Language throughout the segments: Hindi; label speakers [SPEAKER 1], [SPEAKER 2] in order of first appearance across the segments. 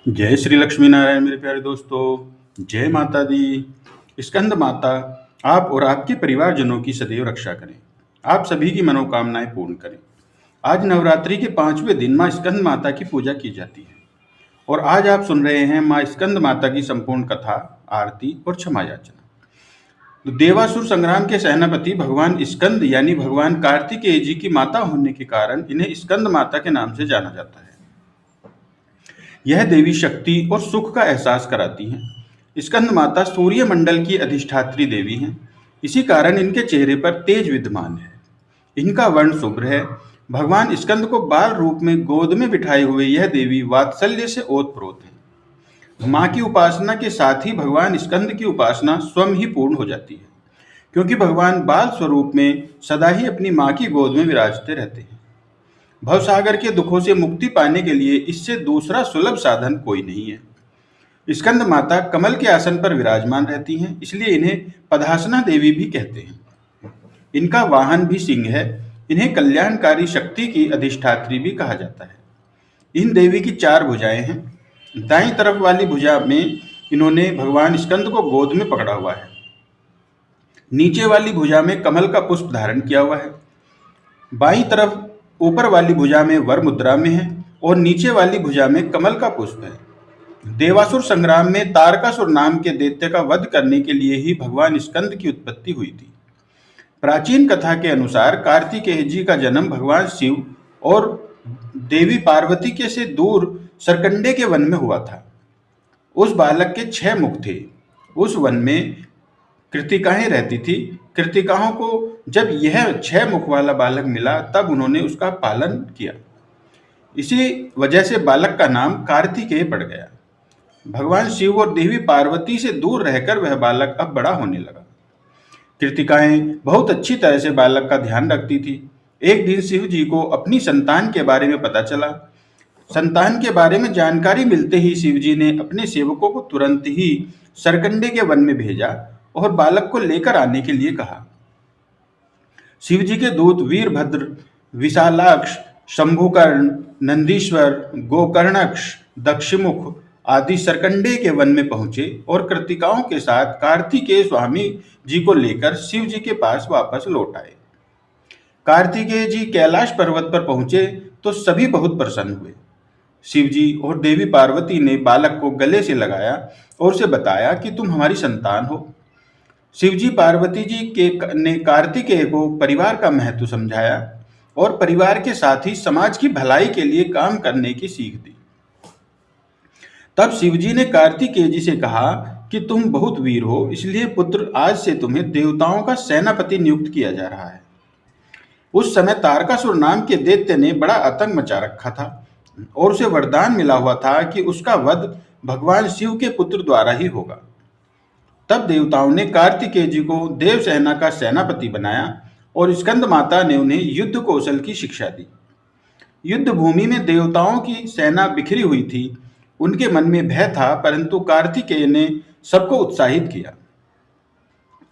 [SPEAKER 1] जय श्री लक्ष्मी नारायण मेरे प्यारे दोस्तों। जय माता दी। स्कंद माता आप और आपके परिवारजनों की सदैव रक्षा करें, आप सभी की मनोकामनाएं पूर्ण करें। आज नवरात्रि के 5वें दिन माँ स्कंद माता की पूजा की जाती है और आज आप सुन रहे हैं माँ स्कंद माता की संपूर्ण कथा, आरती और क्षमा याचना। तो देवासुर संग्राम के सेनापति भगवान स्कंद यानी भगवान कार्तिकेय जी की माता होने के कारण इन्हें स्कंद माता के नाम से जाना जाता है। यह देवी शक्ति और सुख का एहसास कराती हैं। स्कंद माता सूर्य मंडल की अधिष्ठात्री देवी हैं, इसी कारण इनके चेहरे पर तेज विद्यमान है। इनका वर्ण शुभ्र है। भगवान स्कंद को बाल रूप में गोद में बिठाए हुए यह देवी वात्सल्य से ओतप्रोत है। माँ की उपासना के साथ ही भगवान स्कंद की उपासना स्वयं ही पूर्ण हो जाती है, क्योंकि भगवान बाल स्वरूप में सदा ही अपनी माँ की गोद में विराजते रहते हैं। भवसागर के दुखों से मुक्ति पाने के लिए इससे दूसरा सुलभ साधन कोई नहीं है। स्कंद माता कमल के आसन पर विराजमान रहती हैं, इसलिए इन्हें पद्मासना देवी भी कहते हैं। इनका वाहन भी सिंह है। इन्हें कल्याणकारी शक्ति की अधिष्ठात्री भी कहा जाता है। इन देवी की 4 भुजाएं हैं। दाईं तरफ वाली भुजा में इन्होंने भगवान स्कंद को गोद में पकड़ा हुआ है। नीचे वाली भुजा में कमल का पुष्प धारण किया हुआ है। बाईं तरफ ऊपर वाली भुजा में वर मुद्रा में है और नीचे वाली भुजा में कमल का पुष्प है। देवासुर संग्राम में तारकासुर नाम के दैत्य का वध करने के लिए ही भगवान स्कंद की उत्पत्ति हुई थी। प्राचीन कथा के अनुसार कार्तिकेय जी का जन्म भगवान शिव और देवी पार्वती के से दूर सरकंडे के वन में हुआ था। उस बालक के 6 मुख थे। उस वन में कृतिकाएं रहती थी। कृतिकाओं को जब यह 6 मुख वाला बालक मिला तब उन्होंने उसका पालन किया। इसी वजह से बालक का नाम कार्तिकेय पड़ गया। भगवान शिव और देवी पार्वती से दूर रहकर वह बालक अब बड़ा होने लगा। कृतिकाएं बहुत अच्छी तरह से बालक का ध्यान रखती थी। एक दिन शिव जी को अपनी संतान के बारे में पता चला। संतान के बारे में जानकारी मिलते ही शिव जी ने अपने सेवकों को तुरंत ही सरकंडे के वन में भेजा और बालक को लेकर आने के लिए कहा। शिव जी के दूत वीरभद्र, विशालाक्ष, शंभुकर्ण, नंदीश्वर, गोकर्णक्ष, दक्षमुख आदि सरकंडे के वन में पहुंचे और कृतिकाओं के साथ कार्तिकेय स्वामी जी को लेकर शिव जी के पास वापस लौट आए। कार्तिकेय जी कैलाश पर्वत पर पहुंचे तो सभी बहुत प्रसन्न हुए। शिव जी और देवी पार्वती ने बालक को गले से लगाया और उसे बताया कि तुम हमारी संतान हो। शिव जी पार्वती जी ने कार्तिकेय को परिवार का महत्व समझाया और परिवार के साथ ही समाज की भलाई के लिए काम करने की सीख दी। तब शिव जी ने कार्तिकेय जी से कहा कि तुम बहुत वीर हो, इसलिए पुत्र आज से तुम्हें देवताओं का सेनापति नियुक्त किया जा रहा है। उस समय तारकासुर नाम के दैत्य ने बड़ा आतंक मचा रखा था और उसे वरदान मिला हुआ था कि उसका वध भगवान शिव के पुत्र द्वारा ही होगा। तब देवताओं ने कार्तिकेय जी को देवसेना का सेनापति बनाया और स्कंद माता ने उन्हें युद्ध कौशल की शिक्षा दी। युद्ध भूमि में देवताओं की सेना बिखरी हुई थी। उनके मन में भय था, परंतु कार्तिकेय ने सबको उत्साहित किया।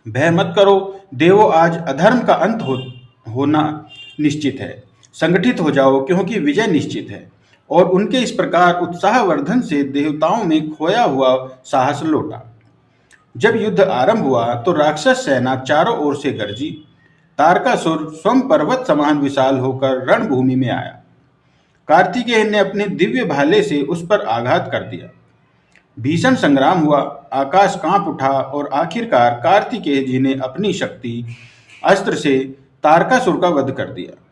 [SPEAKER 1] भय मत करो देवो, आज अधर्म का अंत होना निश्चित है। संगठित हो जाओ, क्योंकि विजय निश्चित है। और उनके इस प्रकार उत्साहवर्धन से देवताओं में खोया हुआ साहस लौटा। जब युद्ध आरंभ हुआ तो राक्षस सेना चारों ओर से गरजी। तारकासुर स्वयं पर्वत समान विशाल होकर रणभूमि में आया। कार्तिकेय ने अपने दिव्य भाले से उस पर आघात कर दिया। भीषण संग्राम हुआ, आकाश कांप उठा और आखिरकार कार्तिकेय जी ने अपनी शक्ति अस्त्र से तारकासुर का वध कर दिया।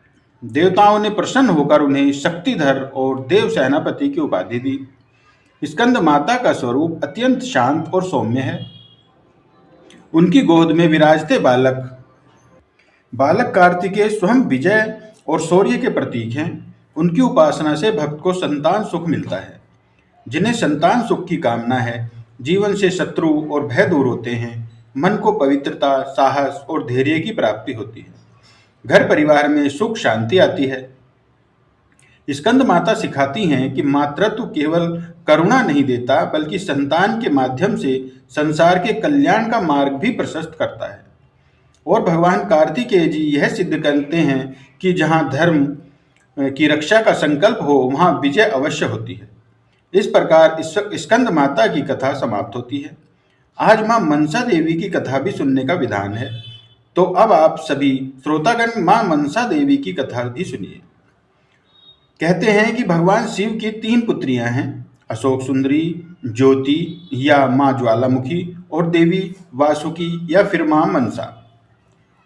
[SPEAKER 1] देवताओं ने प्रसन्न होकर उन्हें शक्तिधर और देव सेनापति की उपाधि दी। स्कंद माता का स्वरूप अत्यंत शांत और सौम्य है। उनकी गोद में विराजते बालक कार्तिकेय स्वयं विजय और शौर्य के प्रतीक हैं। उनकी उपासना से भक्त को संतान सुख मिलता है। जिन्हें संतान सुख की कामना है, जीवन से शत्रु और भय दूर होते हैं। मन को पवित्रता, साहस और धैर्य की प्राप्ति होती है। घर परिवार में सुख शांति आती है। स्कंद माता सिखाती हैं कि मातृत्व केवल करुणा नहीं देता, बल्कि संतान के माध्यम से संसार के कल्याण का मार्ग भी प्रशस्त करता है। और भगवान कार्तिकेय जी यह सिद्ध करते हैं कि जहाँ धर्म की रक्षा का संकल्प हो, वहाँ विजय अवश्य होती है। इस प्रकार स्कंद माता की कथा समाप्त होती है। आज मां मनसा देवी की कथा भी सुनने का विधान है। तो अब आप सभी श्रोतागण मां मनसा देवी की कथा भी सुनिए। कहते हैं कि भगवान शिव की 3 पुत्रियां हैं, अशोक सुंदरी, ज्योति या मां ज्वालामुखी और देवी वासुकी या फिर मां मनसा।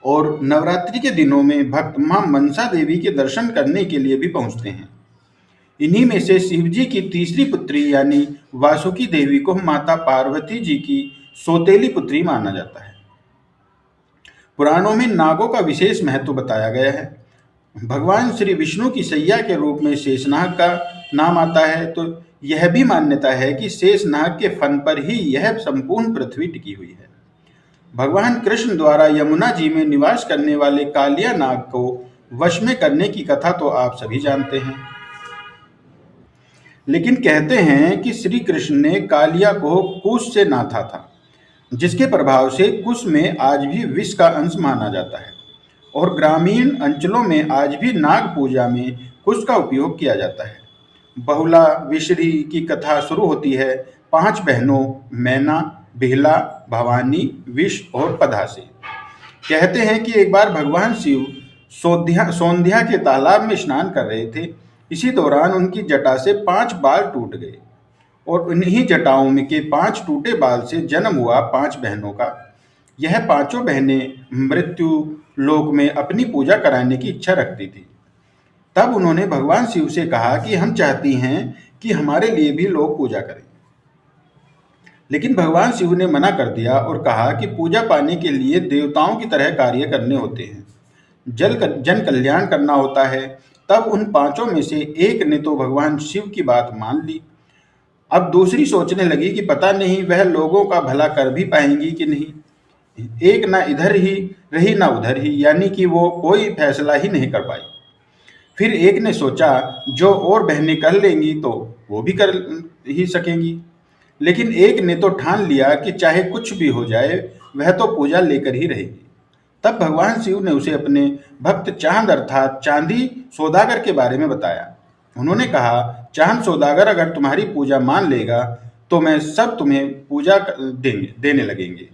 [SPEAKER 1] और नवरात्रि के दिनों में भक्त मां मनसा देवी के दर्शन करने के लिए भी पहुंचते हैं। इन्हीं में से शिवजी की तीसरी पुत्री यानी वासुकी देवी को माता पार्वती जी की सौतेली पुत्री माना जाता है। पुराणों में नागों का विशेष महत्व बताया गया है। भगवान श्री विष्णु की सैया के रूप में शेषनाग का नाम आता है, तो यह भी मान्यता है कि शेषनाग के फन पर ही यह संपूर्ण पृथ्वी टिकी हुई है। भगवान कृष्ण द्वारा यमुना जी में निवास करने वाले कालिया नाग को वश में करने की कथा तो आप सभी जानते हैं। लेकिन कहते हैं कि श्री कृष्ण ने कालिया को कुश से नाथा था, जिसके प्रभाव से कुश में आज भी विष का अंश माना जाता है और ग्रामीण अंचलों में आज भी नाग पूजा में कुश का उपयोग किया जाता है। बहुला विश्री की कथा शुरू होती है 5 बहनों मैना, बिहला, भवानी, विष और पधा से। कहते हैं कि एक बार भगवान शिव सोंध्या के तालाब में स्नान कर रहे थे। इसी दौरान उनकी जटा से 5 बाल टूट गए और उन्हीं जटाओं में के 5 टूटे बाल से जन्म हुआ 5 बहनों का। यह 5 बहनें मृत्यु लोक में अपनी पूजा कराने की इच्छा रखती थी। तब उन्होंने भगवान शिव से कहा कि हम चाहती हैं कि हमारे लिए भी लोग पूजा करें। लेकिन भगवान शिव ने मना कर दिया और कहा कि पूजा पाने के लिए देवताओं की तरह कार्य करने होते हैं, जन कल्याण करना होता है। तब उन 5 में से एक ने तो भगवान शिव की बात मान ली। अब दूसरी सोचने लगी कि पता नहीं वह लोगों का भला कर भी पाएंगी कि नहीं। एक ना इधर ही रही ना उधर ही, यानी कि वो कोई फैसला ही नहीं कर पाई। फिर एक ने सोचा जो और बहनें कर लेंगी तो वो भी कर ही सकेंगी। लेकिन एक ने तो ठान लिया कि चाहे कुछ भी हो जाए वह तो पूजा लेकर ही रहेगी। तब भगवान शिव ने उसे अपने भक्त चांद अर्थात चांदी सौदागर के बारे में बताया। उन्होंने कहा, चांद सौदागर अगर तुम्हारी पूजा मान लेगा तो मैं सब तुम्हें पूजा देने लगेंगे।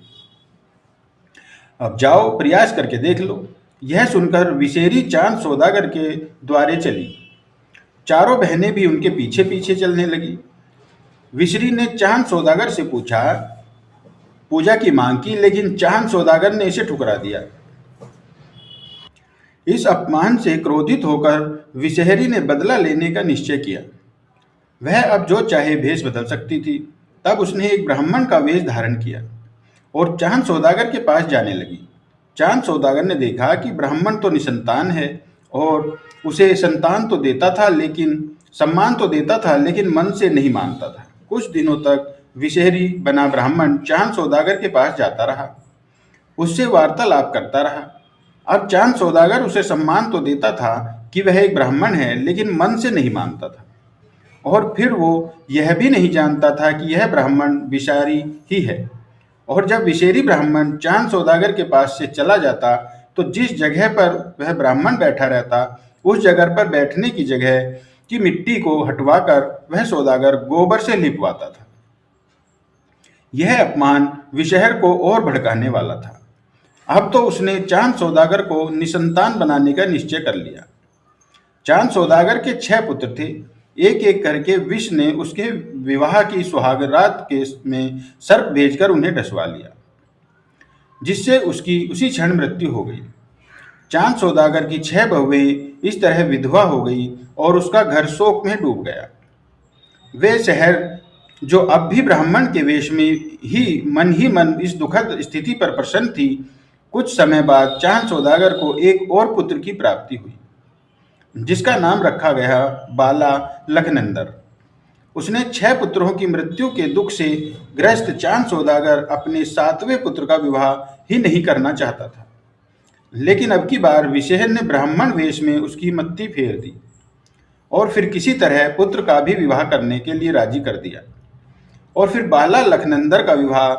[SPEAKER 1] अब जाओ प्रयास करके देख लो। यह सुनकर विशेरी चांद सौदागर के द्वारे चली। चारों बहनें भी उनके पीछे पीछे चलने लगी। विशरी ने चांद सौदागर से पूजा की मांग की, लेकिन चांद सौदागर ने इसे ठुकरा दिया। इस अपमान से क्रोधित होकर विषहरी ने बदला लेने का निश्चय किया। वह अब जो चाहे भेष बदल सकती थी। तब उसने एक ब्राह्मण का वेश धारण किया और चांद सौदागर के पास जाने लगी। चांद सौदागर ने देखा कि ब्राह्मण तो निसंतान है और उसे संतान तो देता था, लेकिन सम्मान तो देता था, लेकिन मन से नहीं मानता था। कुछ दिनों तक विषहरी बना ब्राह्मण चांद सौदागर के पास जाता रहा, उससे वार्तालाप करता रहा। अब चांद सौदागर उसे सम्मान तो देता था कि वह एक ब्राह्मण है, लेकिन मन से नहीं मानता था। और फिर वो यह भी नहीं जानता था कि यह ब्राह्मण विषारी ही है। और जब विषेरी ब्राह्मण चांद सौदागर के पास से चला जाता तो जिस जगह पर वह ब्राह्मण बैठा रहता उस जगह पर बैठने की जगह की मिट्टी को हटवाकर वह सौदागर गोबर से लिपवाता था। यह अपमान विषहर को और भड़काने वाला था। अब तो उसने चांद सौदागर को निसंतान बनाने का निश्चय कर लिया। चांद सौदागर के 6 पुत्र थे। एक एक करके विष ने उसके विवाह की सुहागरात के में सर्प भेजकर उन्हें डसवा लिया, जिससे उसकी उसी क्षण मृत्यु हो गई। चांद सौदागर की 6 बहुएं इस तरह विधवा हो गई और उसका घर शोक में डूब गया। वे शहर जो अब भी ब्राह्मण के वेश में ही मन इस दुखद स्थिति पर प्रसन्न थी, कुछ समय बाद चांद सौदागर को एक और पुत्र की प्राप्ति हुई, जिसका नाम रखा गया बाला लखनंदर। उसने 6 पुत्रों की मृत्यु के दुख से ग्रस्त चांद सौदागर अपने 7वें पुत्र का विवाह ही नहीं करना चाहता था। लेकिन अब की बार विषहर ने ब्राह्मण वेश में उसकी मत्ती फेर दी और फिर किसी तरह पुत्र का भी विवाह करने के लिए राजी कर दिया। और फिर बाला लखनंदर का विवाह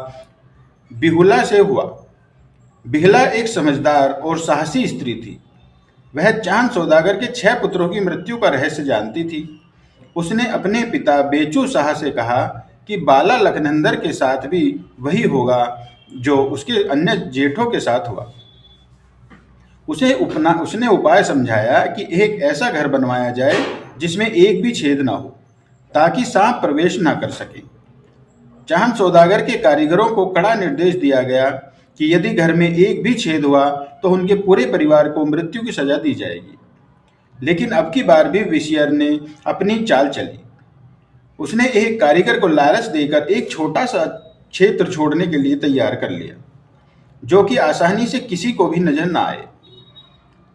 [SPEAKER 1] बिहुला से हुआ। बिहला एक समझदार और साहसी स्त्री थी। वह चांद सौदागर के 6 पुत्रों की मृत्यु का रहस्य जानती थी। उसने अपने पिता बेचू शाह से कहा कि बाला लखनंदर के साथ भी वही होगा जो उसके अन्य जेठों के साथ हुआ। उसने उपाय समझाया कि एक ऐसा घर बनवाया जाए जिसमें एक भी छेद ना हो, ताकि सांप प्रवेश ना कर सके। चाहन सौदागर के कारीगरों को कड़ा निर्देश दिया गया कि यदि घर में एक भी छेद हुआ तो उनके पूरे परिवार को मृत्यु की सजा दी जाएगी। लेकिन अब की बार भी विशियर ने अपनी चाल चली। उसने एक कारीगर को लालच देकर एक छोटा सा क्षेत्र छोड़ने के लिए तैयार कर लिया, जो कि आसानी से किसी को भी नजर ना आए।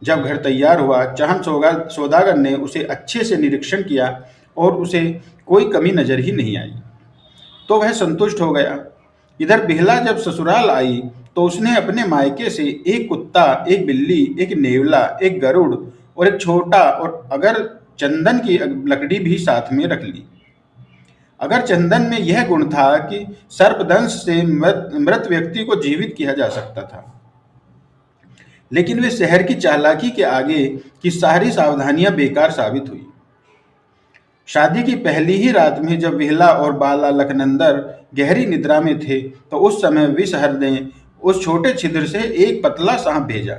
[SPEAKER 1] जब घर तैयार हुआ, चाहन सौदागर ने उसे अच्छे से निरीक्षण किया और उसे कोई कमी नजर ही नहीं आई, तो वह संतुष्ट हो गया। इधर बिहला जब ससुराल आई तो उसने अपने मायके से एक कुत्ता, एक बिल्ली, एक नेवला, एक गरुड़ और एक छोटा और अगर चंदन की लकड़ी भी साथ में रख ली। अगर चंदन में यह गुण था कि सर्पदंश से मृत व्यक्ति को जीवित किया जा सकता था, लेकिन वे शहर की चालाकी के आगे की सारी सावधानियां बेकार साबित हुई। शादी की पहली ही रात में जब विहला और बाला लखनंदर गहरी निद्रा में थे, तो उस समय विषहर ने उस छोटे छिद्र से एक पतला सांप भेजा।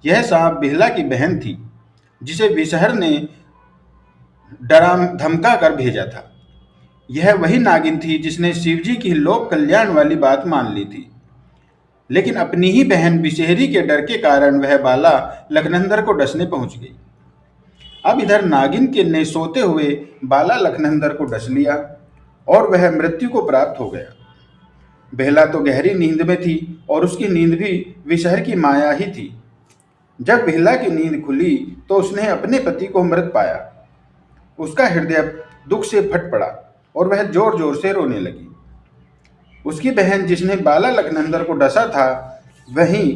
[SPEAKER 1] यह सांप बिहला की बहन थी, जिसे विषहर ने डरा धमका कर भेजा था। यह वही नागिन थी जिसने शिवजी की लोक कल्याण वाली बात मान ली थी, लेकिन अपनी ही बहन विषहरी के डर के कारण वह बाला लखनंदर को डसने पहुंच गई। अब इधर नागिन के ने सोते हुए बाला लखनंदर को डस लिया और वह मृत्यु को प्राप्त हो गया। बेहला तो गहरी नींद में थी और उसकी नींद भी विषहर की माया ही थी। जब बेहला की नींद खुली तो उसने अपने पति को मृत पाया। उसका हृदय दुख से फट पड़ा और वह जोर जोर से रोने लगी। उसकी बहन जिसने बाला लखनंदर को डसा था वहीं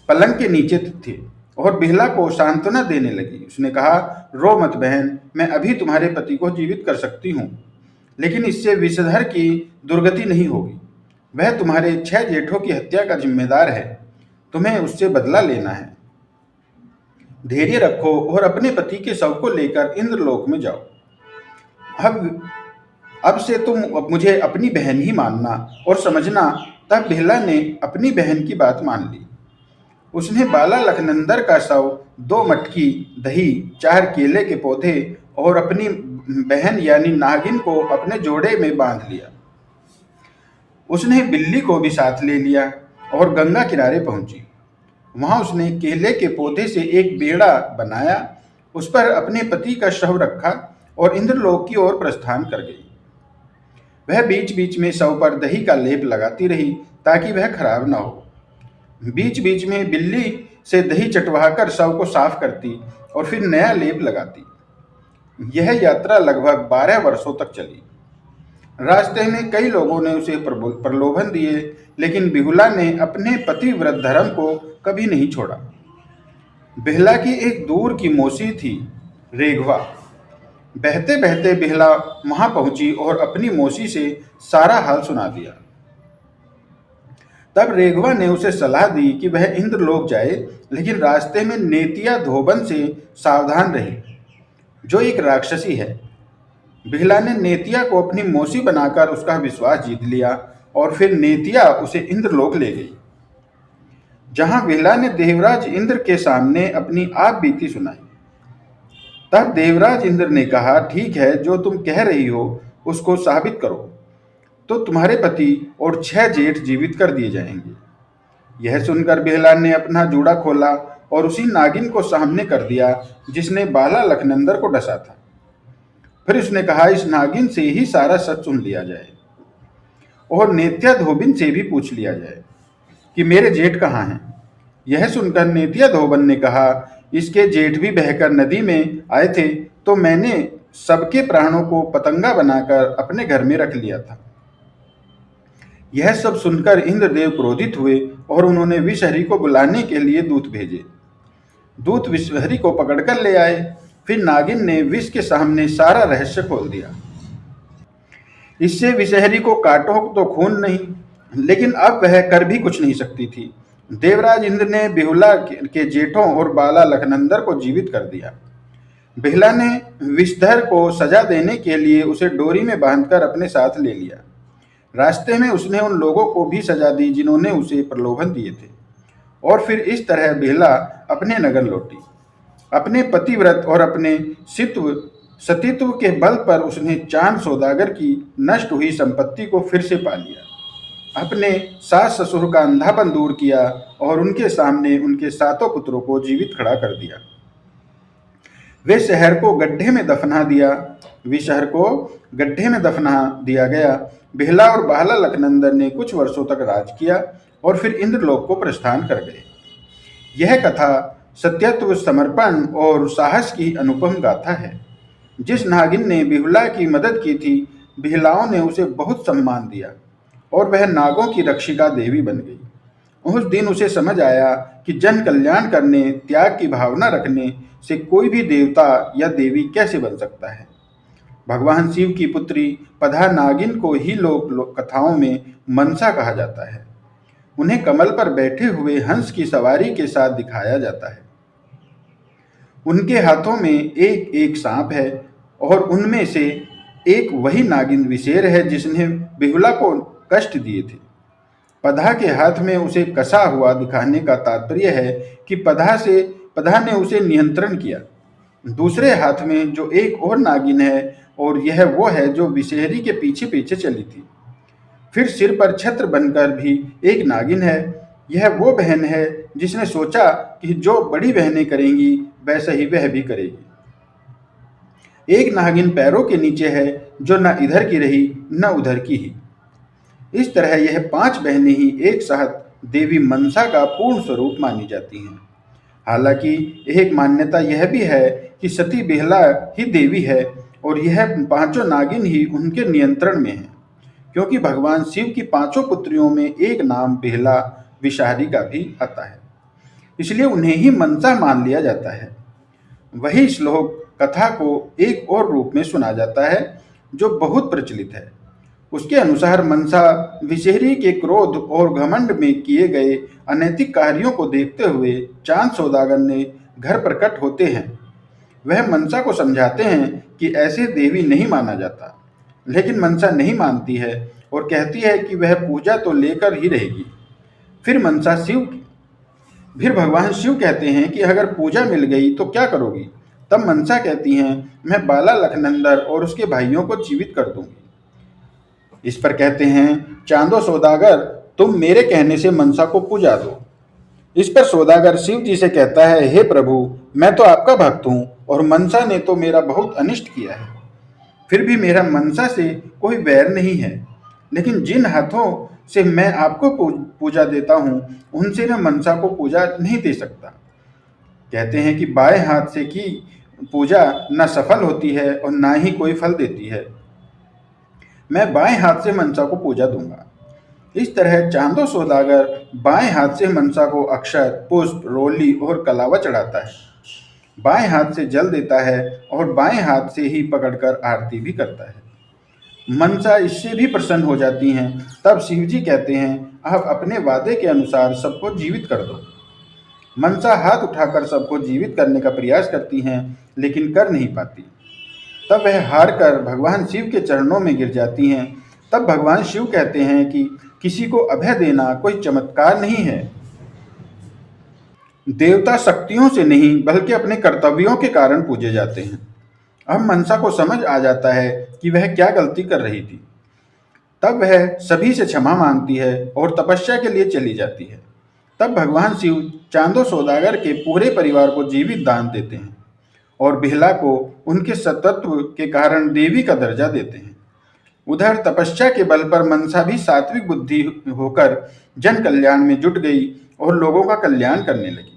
[SPEAKER 1] पलंग के नीचे थे और बिहला को सांत्वना देने लगी। उसने कहा, रो मत बहन, मैं अभी तुम्हारे पति को जीवित कर सकती हूँ, लेकिन इससे विषधर की दुर्गति नहीं होगी। वह तुम्हारे 6 जेठों की हत्या का जिम्मेदार है, तुम्हें उससे बदला लेना है। धैर्य रखो और अपने पति के शव को लेकर इंद्रलोक में जाओ। अब से तुम मुझे अपनी बहन ही मानना और समझना। तब बिहला ने अपनी बहन की बात मान ली। उसने बाला लखनंदर का शव 2 मटकी दही, 4 केले के पौधे और अपनी बहन यानी नागिन को अपने जोड़े में बांध लिया। उसने बिल्ली को भी साथ ले लिया और गंगा किनारे पहुंची। वहां उसने केले के पौधे से एक बेड़ा बनाया, उस पर अपने पति का शव रखा और इंद्रलोक की ओर प्रस्थान कर गई। वह बीच बीच में शव पर दही का लेप लगाती रही ताकि वह खराब न हो। बीच बीच में बिल्ली से दही चटवाकर शव को साफ करती और फिर नया लेप लगाती। यह यात्रा लगभग 12 वर्षों तक चली। रास्ते में कई लोगों ने उसे प्रलोभन दिए, लेकिन बिहुला ने अपने पतिव्रत धर्म को कभी नहीं छोड़ा। बिहला की एक दूर की मौसी थी, रेघवा। बहते बहते बिहला वहां पहुंची और अपनी मौसी से सारा हाल सुना दिया। तब रेघवा ने उसे सलाह दी कि वह इंद्रलोक जाए, लेकिन रास्ते में नेतिया धोबन से सावधान रहे, जो एक राक्षसी है। बिहला ने नेतिया को अपनी मौसी बनाकर उसका विश्वास जीत लिया और फिर नेतिया उसे इंद्रलोक ले गई, जहां बिहला ने देवराज इंद्र के सामने अपनी आप बीती सुनाई। तब देवराज इंद्र ने कहा, ठीक है, जो तुम कह रही हो उसको साबित करो, तो तुम्हारे पति और 6 जेठ जीवित कर दिए जाएंगे। यह सुनकर बिहला ने अपना जूड़ा खोला और उसी नागिन को सामने कर दिया जिसने बाला लखनंदर को डसा था। फिर उसने कहा, इस नागिन से ही सारा सच सुन लिया जाए और नेत्या धोबिन से भी पूछ लिया जाए कि मेरे जेठ कहाँ हैं। यह सुनकर नेतिया धोबन ने कहा, इसके जेठ भी बहकर नदी में आए थे, तो मैंने सबके प्राणों को पतंगा बनाकर अपने घर में रख लिया था। यह सब सुनकर इंद्रदेव क्रोधित हुए और उन्होंने विषहरी को बुलाने के लिए दूत भेजे। दूत विषहरी को पकड़कर ले आए। फिर नागिन ने विष के सामने सारा रहस्य खोल दिया। इससे विषहरी को काटो तो खून नहीं, लेकिन अब वह कर भी कुछ नहीं सकती थी। देवराज इंद्र ने बिहुला के जेठों और बाला लखनंदर को जीवित कर दिया। बेहला ने विषधर को सजा देने के लिए उसे डोरी में बांधकर अपने साथ ले लिया। रास्ते में उसने उन लोगों को भी सजा दी जिन्होंने उसे प्रलोभन दिए थे। और फिर इस तरह बेहला अपने नगर लौटी। अपने पतिव्रत और अपने सित्व सतीत्व के बल पर उसने चांद सौदागर की नष्ट हुई संपत्ति को फिर से पा लिया। अपने सास ससुर का अंधापन दूर किया और उनके सामने उनके सातों पुत्रों को जीवित खड़ा कर दिया। वे शहर को गड्ढे में दफना दिया वे शहर को गड्ढे में दफना दिया गया। बेहला और बहला लखनंदन ने कुछ वर्षों तक राज किया और फिर इंद्रलोक को प्रस्थान कर गए। यह कथा सत्यत्व, समर्पण और साहस की अनुपम गाथा है। जिस नागिन ने बिहुला की मदद की थी, बिहलाओं ने उसे बहुत सम्मान दिया और वह नागों की रक्षिका देवी बन गई। उस दिन उसे समझ आया कि जन कल्याण करने, त्याग की भावना रखने से कोई भी देवता या देवी कैसे बन सकता है। भगवान शिव की पुत्री पधा नागिन को ही लोक कथाओं में मनसा कहा जाता है। उन्हें कमल पर बैठे हुए हंस की सवारी के साथ दिखाया जाता है। उनके हाथों में एक एक सांप है और उनमें से एक वही नागिन विशेर है जिसने बिहुला को कष्ट दिए थे। पधा के हाथ में उसे कसा हुआ दिखाने का तात्पर्य है कि पधा ने उसे नियंत्रण किया। दूसरे हाथ में जो एक और नागिन है और यह वो है जो विषहरी के पीछे पीछे चली थी। फिर सिर पर छत्र बनकर भी एक नागिन है। यह वो बहन है जिसने सोचा कि जो बड़ी बहनें करेंगी वैसा ही वह भी करेगी। एक नागिन पैरों के नीचे है जो न इधर की रही न उधर की ही। इस तरह यह 5 बहनें ही एक साथ देवी मनसा का पूर्ण स्वरूप मानी जाती हैं। हालांकि एक मान्यता यह भी है कि सती बेहला ही देवी है और यह 5 नागिन ही उनके नियंत्रण में है, क्योंकि भगवान शिव की 5 पुत्रियों में एक नाम बेहला विषाहरी का भी आता है, इसलिए उन्हें ही मनसा मान लिया जाता है। वही श्लोक कथा को एक और रूप में सुना जाता है जो बहुत प्रचलित है। उसके अनुसार मनसा विषहरी के क्रोध और घमंड में किए गए अनैतिक कार्यों को देखते हुए चांद सौदागर ने घर प्रकट होते हैं। वह मनसा को समझाते हैं कि ऐसे देवी नहीं माना जाता, लेकिन मनसा नहीं मानती है और कहती है कि वह पूजा तो लेकर ही रहेगी। फिर भगवान शिव कहते हैं कि अगर पूजा मिल गई तो क्या करोगी। तब मनसा कहती हैं, मैं बाला लखनंदर और उसके भाइयों को जीवित कर दूंगी। इस पर कहते हैं, चांदो सौदागर, तुम मेरे कहने से मनसा को पूजा दो। इस पर सौदागर शिव जी से कहता है, हे प्रभु, मैं तो आपका भक्त हूँ और मनसा ने तो मेरा बहुत अनिष्ट किया है। फिर भी मेरा मनसा से कोई वैर नहीं है, लेकिन जिन हाथों से मैं आपको पूजा देता हूँ उनसे मैं मनसा को पूजा नहीं दे सकता। कहते हैं कि बाएं हाथ से की पूजा न सफल होती है और ना ही कोई फल देती है। मैं बाएं हाथ से मनसा को पूजा दूंगा। इस तरह चांदो सौदागर बाएं हाथ से मनसा को अक्षर, पुष्प, रोली और कलावा चढ़ाता है, बाएं हाथ से जल देता है और बाएं हाथ से ही पकड़कर आरती भी करता है। मनसा इससे भी प्रसन्न हो जाती हैं। तब शिवजी कहते हैं, आप अपने वादे के अनुसार सबको जीवित कर दो। मनसा हाथ उठाकर सबको जीवित करने का प्रयास करती हैं, लेकिन कर नहीं पाती। तब वह हार कर भगवान शिव के चरणों में गिर जाती हैं। तब भगवान शिव कहते हैं कि किसी को अभय देना कोई चमत्कार नहीं है। देवता शक्तियों से नहीं बल्कि अपने कर्तव्यों के कारण पूजे जाते हैं। अब मनसा को समझ आ जाता है कि वह क्या गलती कर रही थी। तब वह सभी से क्षमा मांगती है और तपस्या के लिए चली जाती है। तब भगवान शिव चांदो सौदागर के पूरे परिवार को जीवित दान देते हैं और बेहला को उनके सतत्व के कारण देवी का दर्जा देते हैं। उधर तपस्या के बल पर मनसा भी सात्विक बुद्धि होकर जन कल्याण में जुट गई और लोगों का कल्याण करने लगी।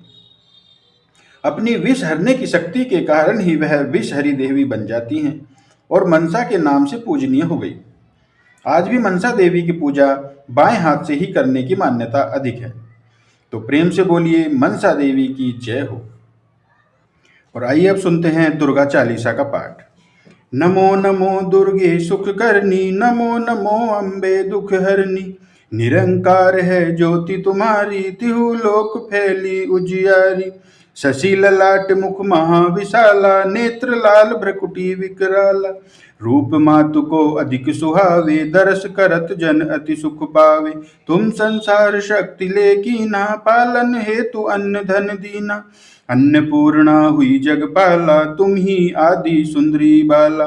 [SPEAKER 1] अपनी विष हरने की शक्ति के कारण ही वह विषहरी देवी बन जाती हैं और मनसा के नाम से पूजनीय हो गई। आज भी मनसा देवी की पूजा बाएं हाथ से ही करने की मान्यता अधिक है। तो प्रेम से बोलिए, मनसा देवी की जय हो। और आइए अब सुनते हैं दुर्गा चालीसा का पाठ। नमो नमो दुर्गे सुख करनी, नमो नमो अम्बे दुख हरनी। निरंकार है ज्योति तुम्हारी, तिहु लोक फैली उजियारी। शशि ललाट मुख महाविशाला, नेत्र लाल भ्रकुटी विकराला। रूप मातु को अधिक सुहावे, दरस करत जन अति सुख पावे। तुम संसार शक्ति ले कीना, पालन हेतु अन्न धन दीना। अन्नपूर्णा हुई जगपाला, तुम ही आदि सुंदरी बाला।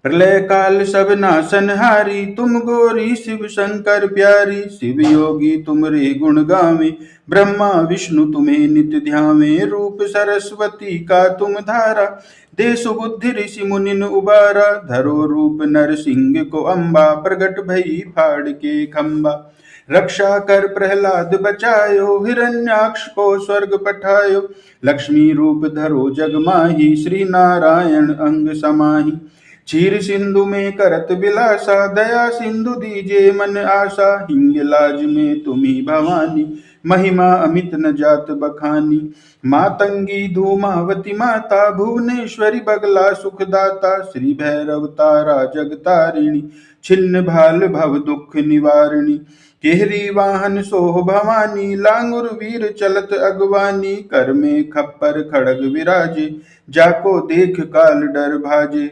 [SPEAKER 1] प्रलय काल सब नासनहारी, तुम गौरी शिव शंकर प्यारी। शिव योगी तुमरे गुण गावे, ब्रह्मा विष्णु तुम्हें नित्य ध्यावे। रूप सरस्वती का तुम धारा, दे सुबुद्धि ऋषि मुनिन उबारा। धरो रूप नर सिंह को अम्बा, प्रगट भई फाड़ के खम्बा। रक्षा कर प्रहलाद बचायो, हिरण्याक्ष को स्वर्ग पठायो। लक्ष्मी रूप धरो जग माही, श्री नारायण अंग समाही। क्षीर सिंधु में करत बिलासा, दया सिंधु दीजे मन आशा। हिंगलाज में तुम्ही भवानी, महिमा अमित न जात बखानी। मातंगी धूमावती माता, भुवनेश्वरी बगला सुखदाता। श्री भैरव तारा जगतारिणी, छिन्न भाल भव दुख निवारिणी। केहरी वाहन सोह भवानी, लांगुर वीर चलत अगवानी। कर में खप्पर खड़ग विराजे, जाको देख काल डर भाजे।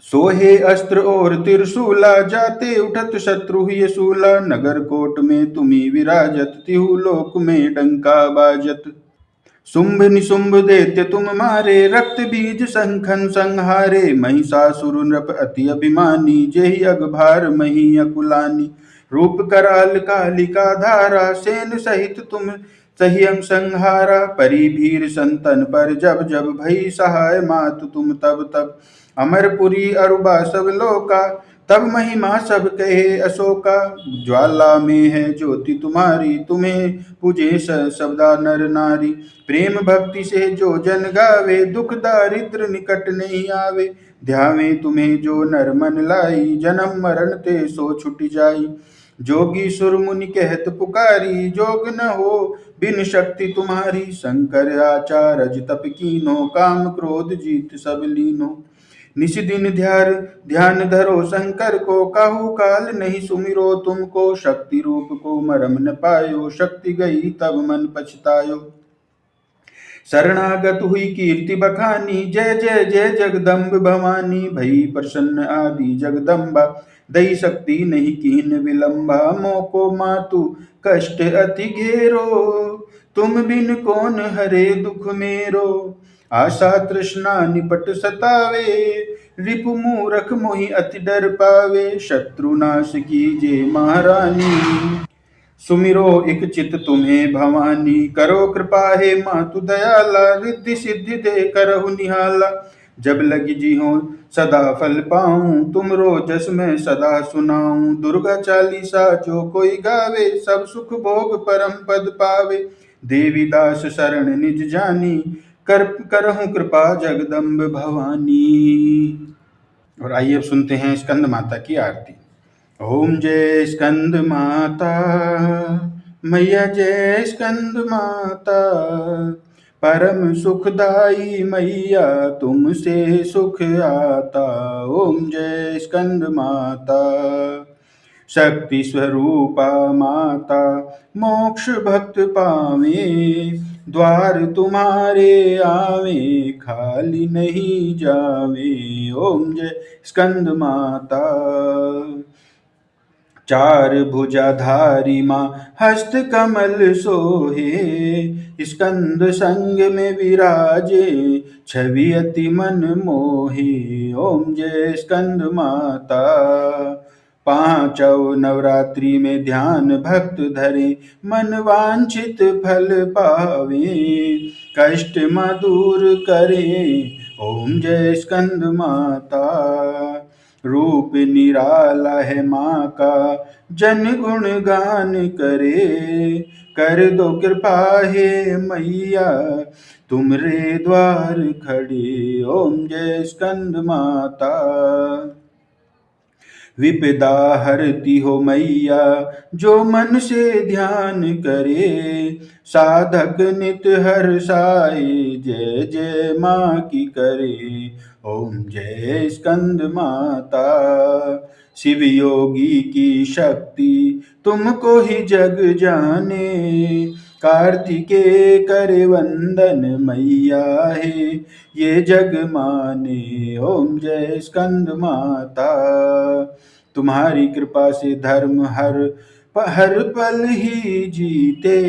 [SPEAKER 1] सोहे अस्त्र और त्रिशूला, जाते उठत शत्रु हुए सूला। नगर कोट में तुम्ही विराजत, तिहु लोक में डंका बाजत। शुंभ निशुंभ दैत्य तुम मारे, रक्त बीज संखन संहारे। महिषासुर नृप अति अभिमानी, जेहि अगभार मही अकुलानी। रूप कराल कालिका धारा, सेन सहित तुम सहियम संहारा। परिभीर संतन पर जब जब, भई सहाय मातु तुम तब तब। अमरपुरी अरुबा सब लोका, तब महिमा सब कहे अशोका। ज्वाला में है ज्योति तुम्हारी, तुम्हें पूजे सबदा नर नारी। प्रेम भक्ति से जो जन गावे, दुख दारिद्र निकट नहीं आवे। ध्यावे तुम्हें जो नर मन लाई, जन्म मरण ते सो छुट जाई। जोगी सुर मुनि कहत पुकारी, जोग न हो बिन शक्ति तुम्हारी। शंकर आचार्य तप कीनो, काम क्रोध जीत सब लीनो। निश दिन ध्यान धरो शंकर को, काहू काल नहीं सुमिरो तुमको। शक्ति रूप को मरम न पायो, शक्ति गई तब मन पछतायो। शरणागत हुई कीर्ति बखानी, जय जय जय जगदम्ब भवानी। भई प्रसन्न आदि जगदम्बा, दई शक्ति नहीं कीन विलंबा। मोको मातु कष्ट अति घेरो, तुम बिन कौन हरे दुख मेरो। आशा तृष्णा निपट सतावे, रिपु मूरख मोहि अति डर पावे। शत्रुनाश कीजे महारानी, सुमिरो इक चित तुम्हें भवानी। करो कृपा हे मातु दयाला, रिद्धि सिद्धि दे करहु निहाला। जब लगी जी हो सदा फल पाऊं, तुम रोजस में सदा सुनाऊं। दुर्गा चालीसा जो कोई गावे, सब सुख भोग परम पद पावे। देवी दास शरण निज जानी, करहूं कृपा जगदम्ब भवानी। और आइए अब सुनते हैं स्कंद माता की आरती। ओम जय स्कंद माता, मैया जय स्कंद माता। परम सुखदाई मैया, तुमसे सुख आता। ओम जय स्कंद माता। शक्ति स्वरूपा माता, मोक्ष भक्त पावे। द्वार तुम्हारे आवे, खाली नहीं जावे। ओम जय स्कंद माता। चार भुजाधारी माँ, हस्त कमल सोहे। स्कंद संग में विराजे, छवि अति मन मोहे। ओम जय स्कंद माता। पांचों नवरात्रि में ध्यान भक्त धरे, मन वांछित फल पावे। कष्ट मधुर करे, ओम जय स्कंद माता। रूप निराला है माँ का, जन गुण गान करे। कर दो कृपा हे मैया, तुमरे द्वार खड़े। ओम जय स्कंद माता। विपदा हरती हो मैया, जो मन से ध्यान करे। साधक नित हर्षाए, जय जय माँ की करे। ओम जय स्कंद माता। शिव योगी की शक्ति, तुमको ही जग जाने। कार्तिके करे वंदन मैया है ये जग माने। ओम जय स्कंद माता। तुम्हारी कृपा से धर्म हर पल ही जीते।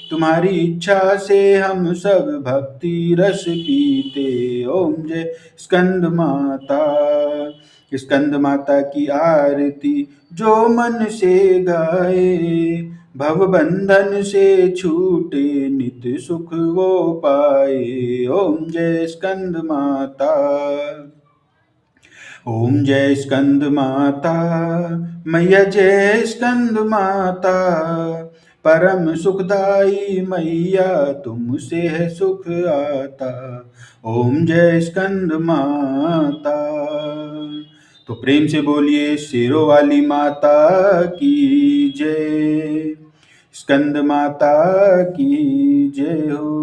[SPEAKER 1] तुम्हारी इच्छा से हम सब भक्ति रस पीते। ओम जय स्कंद माता। स्कंद माता की आरती जो मन से गाए, भव बंधन से छूटे नित सुख वो पाए। ओम जय स्कंद माता। ओम जय स्कंद माता। मैया जय स्कंद माता। परम सुखदाई मैया तुमसे है सुख आता। ओम जय स्कंद माता। तो प्रेम से बोलिए शेरों वाली माता की जय। स्कंद माता की जय हो।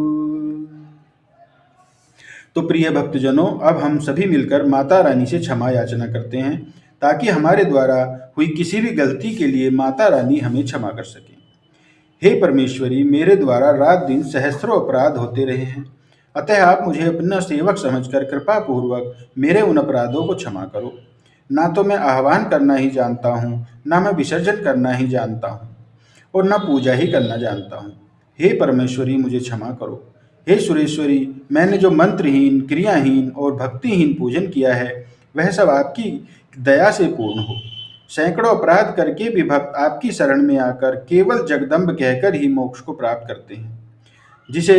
[SPEAKER 1] तो प्रिय भक्तजनों, अब हम सभी मिलकर माता रानी से क्षमा याचना करते हैं, ताकि हमारे द्वारा हुई किसी भी गलती के लिए माता रानी हमें क्षमा कर सके। हे परमेश्वरी, मेरे द्वारा रात दिन सहस्त्रों अपराध होते रहे हैं, अतः आप मुझे अपना सेवक समझकर कृपा पूर्वक मेरे उन अपराधों को क्षमा करो। ना तो मैं आह्वान करना ही जानता हूँ, ना मैं विसर्जन करना ही जानता हूँ, और न पूजा ही करना जानता हूँ। हे परमेश्वरी, मुझे क्षमा करो। हे सुरेश्वरी, मैंने जो मंत्रहीन, क्रियाहीन और भक्तिहीन पूजन किया है, वह सब आपकी दया से पूर्ण हो। सैकड़ों अपराध करके भी भक्त आपकी शरण में आकर केवल जगदम्ब कहकर ही मोक्ष को प्राप्त करते हैं, जिसे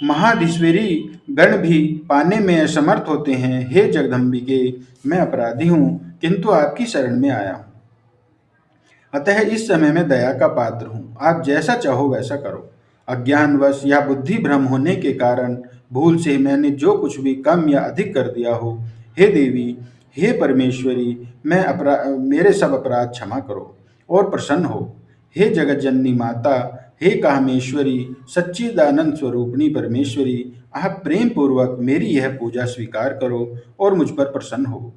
[SPEAKER 1] महाधीश्वरी गण भी पाने में असमर्थ होते हैं। हे जगदम्बिके, मैं अपराधी हूँ, किंतु आपकी शरण में आया हूँ। अतः इस समय मैं दया का पात्र हूँ, आप जैसा चाहो वैसा करो। अज्ञानवश या बुद्धि भ्रम होने के कारण भूल से मैंने जो कुछ भी कम या अधिक कर दिया हो, हे देवी, हे परमेश्वरी, मेरे सब अपराध क्षमा करो और प्रसन्न हो। हे जगत जननी माता, हे कामेश्वरी, सच्चिदानंद स्वरूपिणी परमेश्वरी, आप प्रेम पूर्वक मेरी यह पूजा स्वीकार करो और मुझ पर प्रसन्न हो।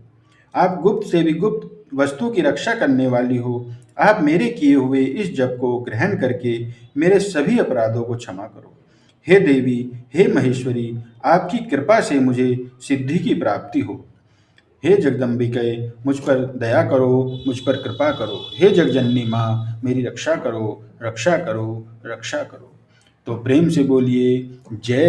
[SPEAKER 1] आप गुप्त से भी गुप्त वस्तु की रक्षा करने वाली हो। आप मेरे किए हुए इस जप को ग्रहण करके मेरे सभी अपराधों को क्षमा करो। हे देवी, हे महेश्वरी, आपकी कृपा से मुझे सिद्धि की प्राप्ति हो। हे जगदम्बिके, मुझ पर दया करो, मुझ पर कृपा करो। हे जगजननी माँ, मेरी रक्षा करो, रक्षा करो, रक्षा करो। तो प्रेम से बोलिए जय